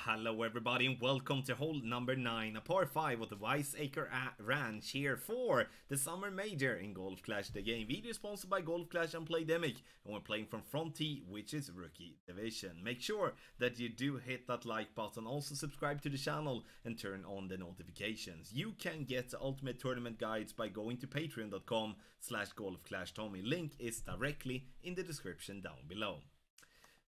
Hello everybody and welcome to hole number 9, a par 5 of the Wiseacre Ranch here for the Summer Major in Golf Clash the game. Video sponsored by Golf Clash and Playdemic, and we're playing from Front Tee, which is Rookie Division. Make sure that you do hit that like button, also subscribe to the channel and turn on the notifications. You can get the ultimate tournament guides by going to patreon.com/golfclashtommy. Link is directly in the description down below.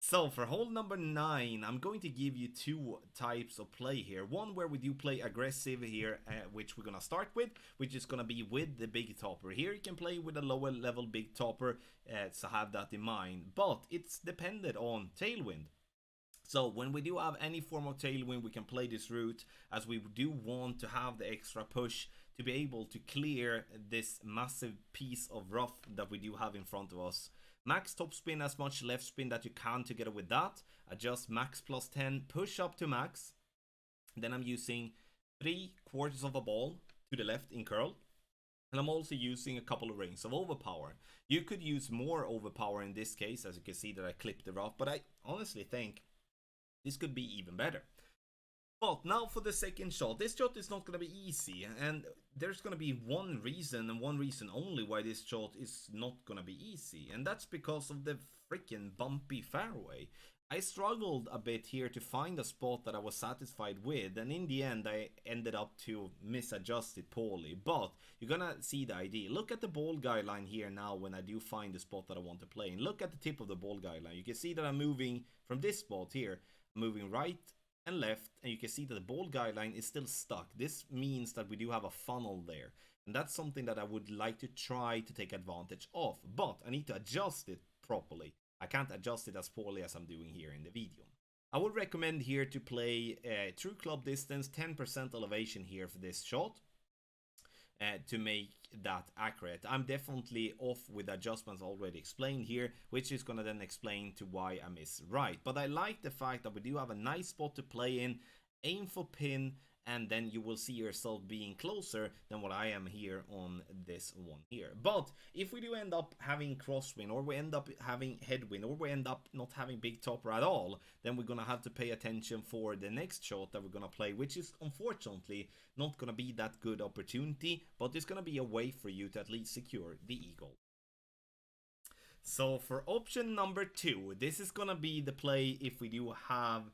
So for hole number 9, I'm going to give you two types of play here. One where we do play aggressive here, which we're going to start with, which is going to be with the big topper. Here you can play with a lower level big topper, so have that in mind. But it's dependent on tailwind. So when we do have any form of tailwind, we can play this route, as we do want to have the extra push to be able to clear this massive piece of rough that we do have in front of us. Max top spin as much left spin that you can together with that. Adjust max plus 10, push up to max. Then I'm using 3/4 of a ball to the left in curl. And I'm also using a couple of rings of overpower. You could use more overpower in this case, as you can see that I clipped the rough. But I honestly think this could be even better. But now for the second shot. This shot is not going to be easy, and there's going to be one reason and one reason only why this shot is not going to be easy, and that's because of the freaking bumpy fairway. I struggled a bit here to find a spot that I was satisfied with, and in the end I ended up to misadjust it poorly. But you're gonna see the idea. Look at the ball guideline here now when I do find the spot that I want to play, and look at the tip of the ball guideline. You can see that I'm moving from this spot here, moving right and left, and you can see that the ball guideline is still stuck. This means that we do have a funnel there, and that's something that I would like to try to take advantage of, but I need to adjust it properly. I can't adjust it as poorly as I'm doing here in the video. I would recommend here to play true club distance, 10% elevation here for this shot, to make that accurate. I'm definitely off with adjustments already explained here, which is gonna then explain to why I miss right. But I like the fact that we do have a nice spot to play in, aim for pin, and then you will see yourself being closer than what I am here on this one here. But if we do end up having crosswind, or we end up having headwind, or we end up not having big topper at all, then we're gonna have to pay attention for the next shot that we're gonna play, which is unfortunately not gonna be that good opportunity, but it's gonna be a way for you to at least secure the eagle. So for option number 2, this is gonna be the play if we do have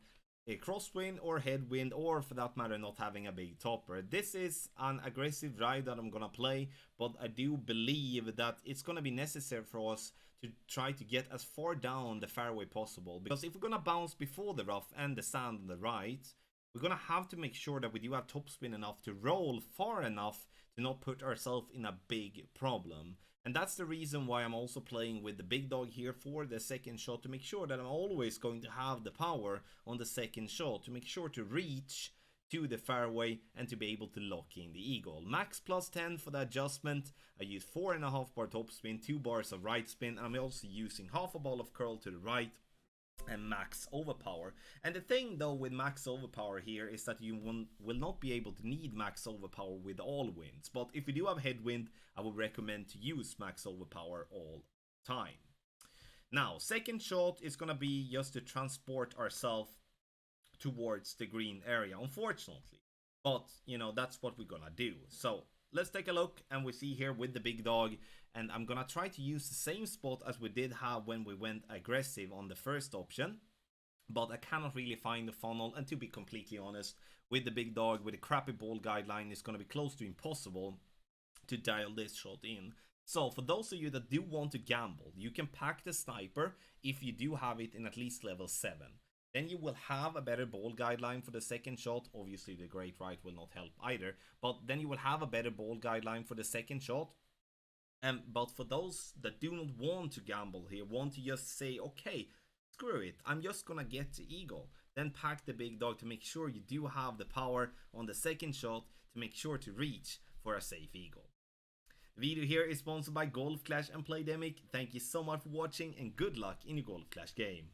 a crosswind or headwind, or for that matter not having a big topper. This is an aggressive drive that I'm gonna play, but I do believe that it's gonna be necessary for us to try to get as far down the fairway possible, because if we're gonna bounce before the rough and the sand on the right, we're gonna have to make sure that we do have topspin enough to roll far enough to not put ourselves in a big problem. And that's the reason why I'm also playing with the big dog here for the second shot, to make sure that I'm always going to have the power on the second shot, to make sure to reach to the fairway and to be able to lock in the eagle. Max plus 10 for the adjustment. I use 4.5 bar topspin, 2 bars of right spin. I'm also using half a ball of curl to the right, and max overpower. And the thing though with max overpower here is that you will not be able to need max overpower with all winds, but if you do have headwind, I would recommend to use max overpower all the time. Now second shot is gonna be just to transport ourselves towards the green area, unfortunately, but you know, that's what we're gonna do. So let's take a look, and we see here with the big dog, and I'm gonna try to use the same spot as we did have when we went aggressive on the first option, but I cannot really find the funnel, and to be completely honest, with the big dog, with a crappy ball guideline, it's gonna be close to impossible to dial this shot in. So for those of you that do want to gamble, you can pack the sniper if you do have it in at least level 7. Then you will have a better ball guideline for the second shot. Obviously the great right will not help either, but then you will have a better ball guideline for the second shot. But for those that do not want to gamble here, want to just say, okay, screw it, I'm just gonna get the eagle, then pack the big dog to make sure you do have the power on the second shot to make sure to reach for a safe eagle. The video here is sponsored by Golf Clash and Playdemic. Thank you so much for watching, and good luck in your Golf Clash game.